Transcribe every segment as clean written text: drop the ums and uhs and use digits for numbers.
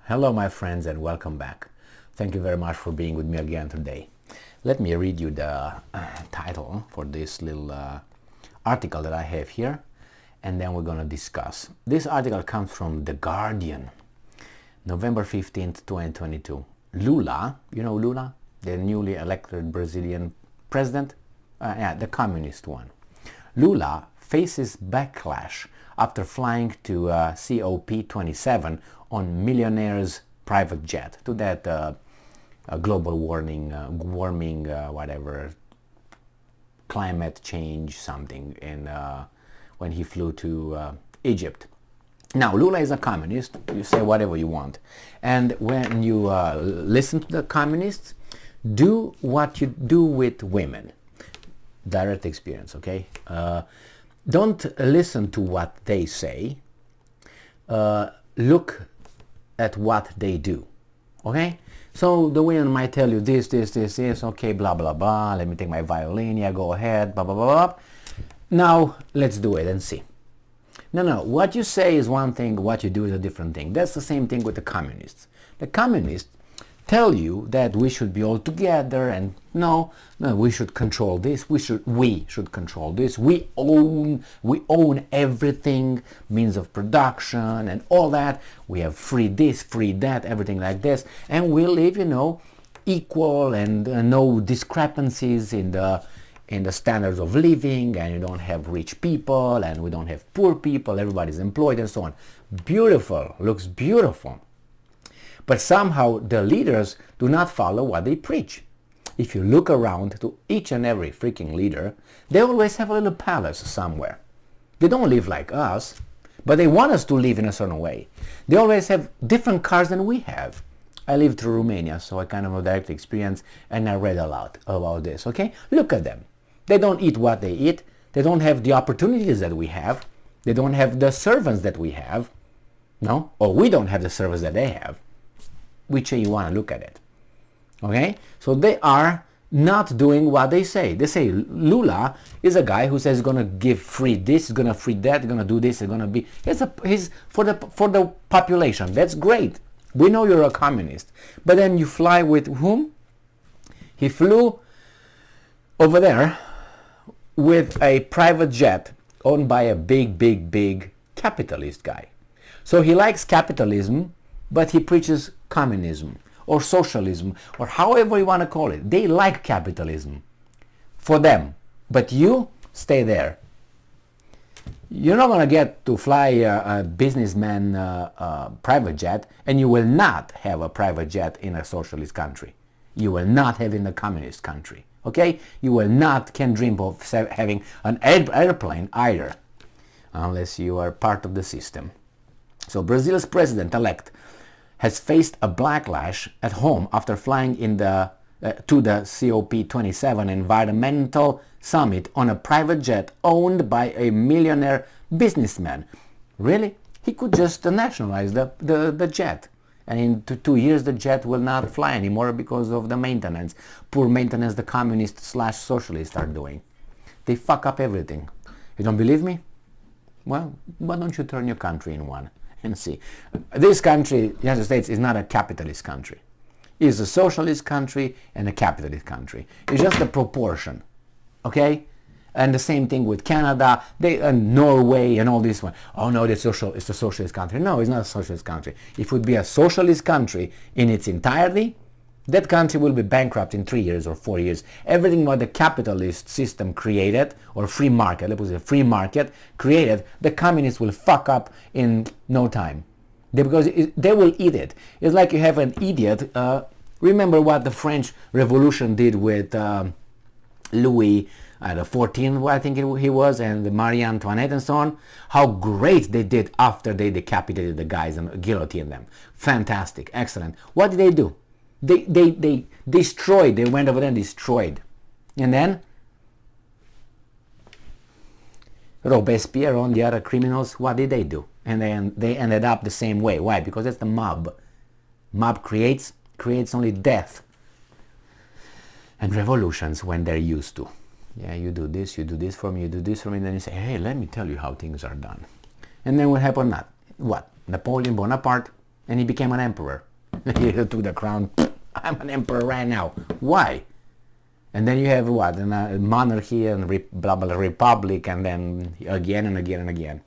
Hello my friends and welcome back. Thank you very much for being with me again today. Let me read you the title for this little article that I have here, and then we're going to discuss. This article comes from The Guardian, November 15th, 2022. Lula, you know Lula? The newly elected Brazilian president? The communist one. Lula faces backlash after flying to Cop27 on millionaire's private jet, to that global warming, whatever, climate change something, in when he flew to Egypt. Now, Lula is a communist. You say whatever you want. And when you listen to the communists, do what you do with women. Direct experience, okay? Don't listen to what they say. Look at what they do, okay? So the women might tell you this, okay, blah, blah, blah. Let me take my violin, yeah, go ahead, blah, blah, blah, blah. Now, let's do it and see. No, what you say is one thing, what you do is a different thing. That's the same thing with the communists. The communists tell you that we should be all together, and no, we should control this, we should control this, we own everything, means of production and all that, we have free this, free that, everything like this, and we live, equal, and no discrepancies in the standards of living, and you don't have rich people and we don't have poor people, everybody's employed and so on. Beautiful, looks beautiful. But somehow the leaders do not follow what they preach. If you look around to each and every freaking leader, they always have a little palace somewhere. They don't live like us, but they want us to live in a certain way. They always have different cars than we have. I lived through Romania, so I kind of have a direct experience, and I read a lot about this, okay? Look at them. They don't eat what they eat. They don't have the opportunities that we have. They don't have the servants that we have. No? Or we don't have the servants that they have. Which way you want to look at it. Okay? So they are not doing what they say. They say Lula is a guy who says he's going to give free this, he's going to free that, he's going to do this, he's going to be... He's for the population. That's great. We know you're a communist. But then you fly with whom? He flew over there with a private jet owned by a big capitalist guy. So he likes capitalism, but he preaches communism or socialism or however you want to call it. They like capitalism for them, but you stay there. You're not going to get to fly a businessman private jet, and you will not have a private jet in a socialist country. You will not have in a communist country. Okay? You can dream of having an airplane either, unless you are part of the system. So Brazil's president-elect has faced a backlash at home after flying to the COP27 environmental summit on a private jet owned by a millionaire businessman. Really? He could just nationalize the jet. And in 2 years the jet will not fly anymore because of the maintenance. Poor maintenance the communists/socialists are doing. They fuck up everything. You don't believe me? Well, why don't you turn your country in one and see? This country, the United States, is not a capitalist country. It's a socialist country and a capitalist country. It's just a proportion, okay? And the same thing with Canada, Norway, and all this one. Oh no, it's a socialist country. No, it's not a socialist country. If it would be a socialist country in its entirety, that country will be bankrupt in 3 years or 4 years. Everything what the capitalist system created, or free market, let's say free market created, the communists will fuck up in no time. Because they will eat it. It's like you have an idiot. Remember what the French Revolution did with Louis XIV, I think he was, and Marie Antoinette and so on. How great they did after they decapitated the guys and guillotined them. Fantastic, excellent. What did they do? They destroyed. They went over there and destroyed. And then Robespierre and the other criminals, what did they do? And then they ended up the same way. Why? Because it's the mob. Mob creates only death and revolutions when they're used to. Yeah, you do this for me, and then you say, hey, let me tell you how things are done. And then what happened? What? Napoleon Bonaparte and he became an emperor. He took the crown. I'm an emperor right now. Why? And then you have what? A monarchy and blah, blah, republic, and then again and again and again.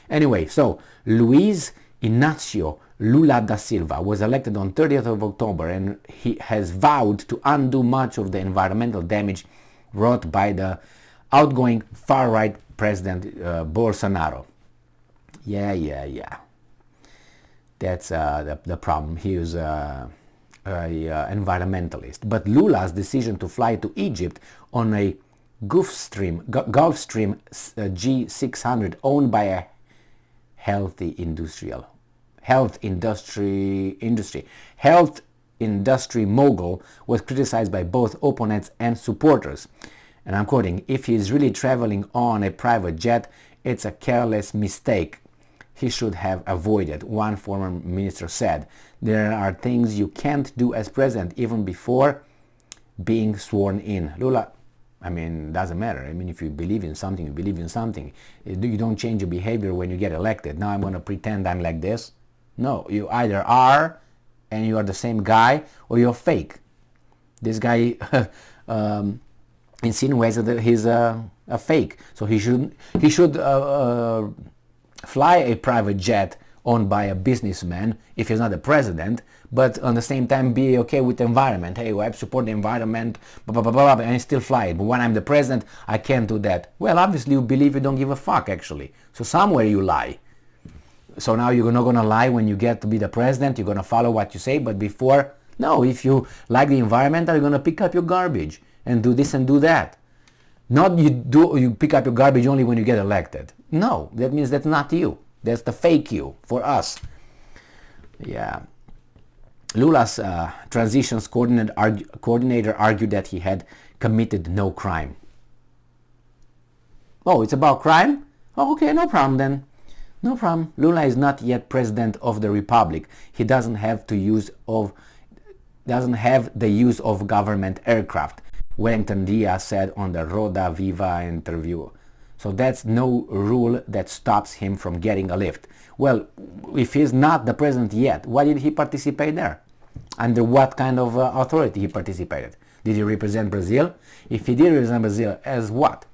Anyway, so Luiz Inácio Lula da Silva was elected on 30th of October, and he has vowed to undo much of the environmental damage wrought by the outgoing far-right president Bolsonaro. Yeah. That's the problem. He is environmentalist. But Lula's decision to fly to Egypt on a Gulfstream G600 owned by a health industry mogul was criticized by both opponents and supporters. And I'm quoting, "If he is really traveling on a private jet, it's a careless mistake he should have avoided," one former minister said. "There are things you can't do as president even before being sworn in." Lula, I mean, doesn't matter. I mean, if you believe in something, you believe in something. You don't change your behavior when you get elected. Now I'm going to pretend I'm like this. No, you either are and you are the same guy, or you're fake. This guy insinuates that he's a fake. So he should fly a private jet owned by a businessman if he's not the president, but on the same time be okay with the environment. Hey, I support the environment, blah, blah, blah, blah, and I still fly it. But when I'm the president, I can't do that. Well, obviously you believe you don't give a fuck, actually. So somewhere you lie. So now you're not going to lie when you get to be the president. You're going to follow what you say, but before, no, if you like the environment, you're going to pick up your garbage and do this and do that. Not you pick up your garbage only when you get elected. No, that means that's not you. That's the fake you for us. Yeah. Lula's transitions coordinator argued that he had committed no crime. Oh, it's about crime? Oh, okay, no problem then. No problem. Lula is not yet president of the republic. He doesn't have the use of government aircraft, Wellington Diaz said on the Roda Viva interview. So that's no rule that stops him from getting a lift. Well, if he's not the president yet, why did he participate there? Under what kind of authority he participated? Did he represent Brazil? If he did represent Brazil, as what?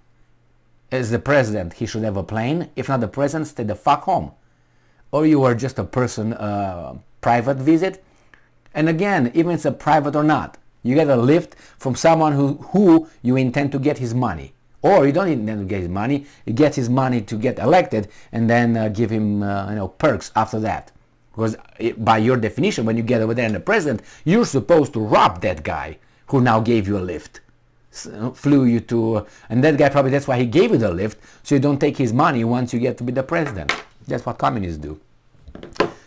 As the president, he should have a plane. If not the president, stay the fuck home. Or you are just a person, private visit. And again, even if it's a private or not, you get a lift from someone who you intend to get his money. Or you don't intend to get his money, you get his money to get elected and then give him perks after that. Because by your definition, when you get over there and the president, you're supposed to rob that guy who now gave you a lift. Flew you to, and that guy probably, that's why he gave you the lift, so you don't take his money once you get to be the president. That's what communists do.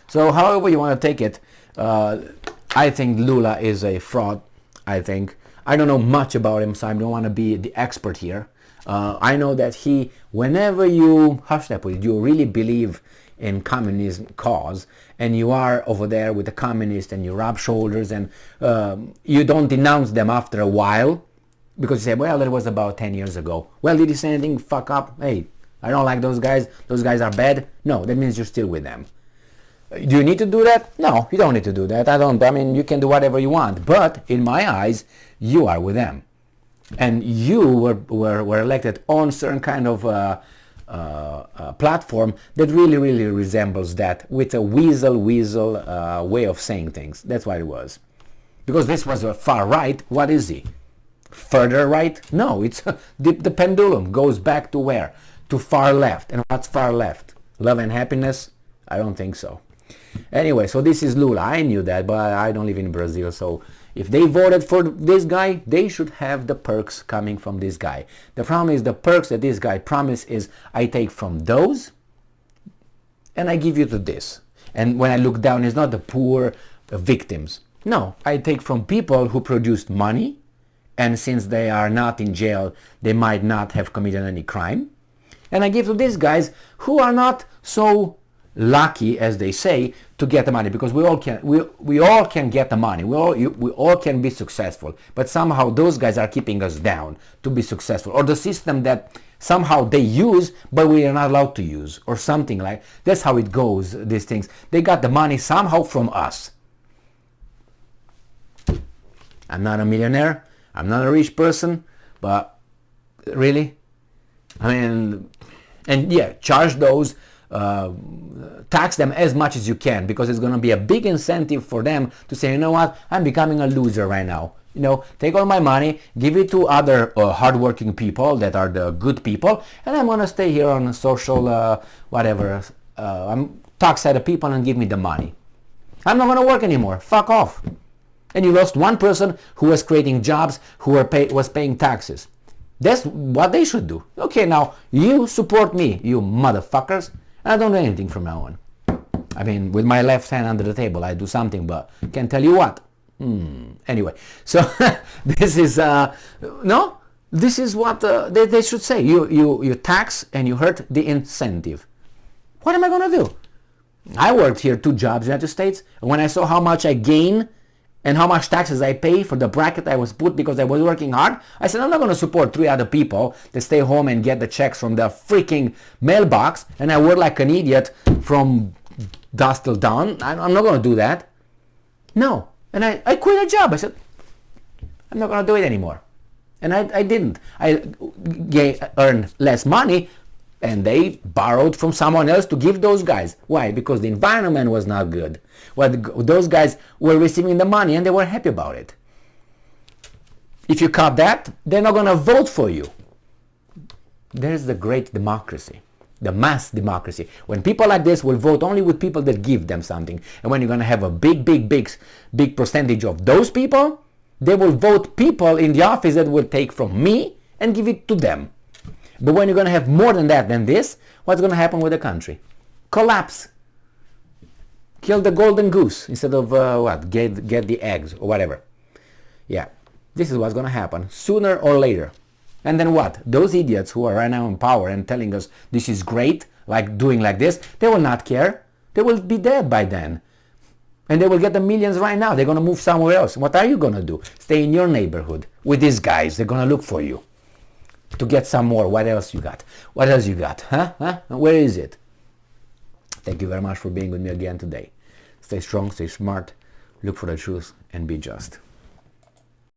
So however you want to take it, I think Lula is a fraud. I don't know much about him, so I don't want to be the expert here. I know that whenever you, how should I put it, you really believe in communism cause, and you are over there with the communists and you rub shoulders and you don't denounce them after a while, because you say, well, that was about 10 years ago. Well, did he say anything? Fuck up. Hey, I don't like those guys. Those guys are bad. No, that means you're still with them. Do you need to do that? No, you don't need to do that. I mean, you can do whatever you want. But in my eyes, you are with them. And you were elected on certain kind of platform that really, really resembles that, with a weasel way of saying things. That's what it was. Because this was a far right. What is he? Further right? No, it's the pendulum goes back to where? To far left. And what's far left? Love and happiness? I don't think so. Anyway, so this is Lula. I knew that, but I don't live in Brazil, so if they voted for this guy, they should have the perks coming from this guy. The problem is the perks that this guy promised is, I take from those and I give you to this. And when I look down, it's not the poor victims. No, I take from people who produced money, and since they are not in jail, they might not have committed any crime. And I give to these guys who are not so lucky, as they say, to get the money, because we all can get the money. We all can be successful, but somehow those guys are keeping us down to be successful, or the system that somehow they use but we are not allowed to use, or something like that's how it goes. These things, they got the money somehow from us. I'm not a millionaire, I'm not a rich person, but really, I mean, and yeah, charge those, tax them as much as you can, because it's going to be a big incentive for them to say, you know what, I'm becoming a loser right now. You know, take all my money, give it to other hardworking people that are the good people, and I'm going to stay here on a social, whatever, tax other people and give me the money. I'm not going to work anymore. Fuck off. And you lost one person who was creating jobs, who was paying taxes. That's what they should do. Okay, now you support me, you motherfuckers, and I don't do anything from now on. I mean, with my left hand under the table, I do something, but can't tell you what. Anyway, so this is no, this is what they should say. You tax and you hurt the incentive. What am I gonna do? I worked here 2 jobs in the United States, and when I saw how much I gain and how much taxes I pay for the bracket I was put because I was working hard, I said, I'm not going to support 3 other people that stay home and get the checks from the freaking mailbox, and I work like an idiot from dusk till dawn. I'm not going to do that. No. And I quit a job. I said, I'm not going to do it anymore. And I didn't. I earned less money, and they borrowed from someone else to give those guys. Why? Because the environment was not good. Well, those guys were receiving the money and they were happy about it. If you cut that, they're not going to vote for you. There's the great democracy, the mass democracy. When people like this will vote only with people that give them something. And when you're going to have a big percentage of those people, they will vote people in the office that will take from me and give it to them. But when you're going to have more than that, than this, what's going to happen with the country? Collapse. Kill the golden goose instead of get the eggs or whatever. Yeah, this is what's going to happen sooner or later. And then what? Those idiots who are right now in power and telling us this is great, like doing like this, they will not care. They will be dead by then. And they will get the millions right now. They're going to move somewhere else. What are you going to do? Stay in your neighborhood with these guys. They're going to look for you to get some more. What else you got? What else you got? Huh? Where is it? Thank you very much for being with me again today. Stay strong, stay smart, look for the truth, and be just.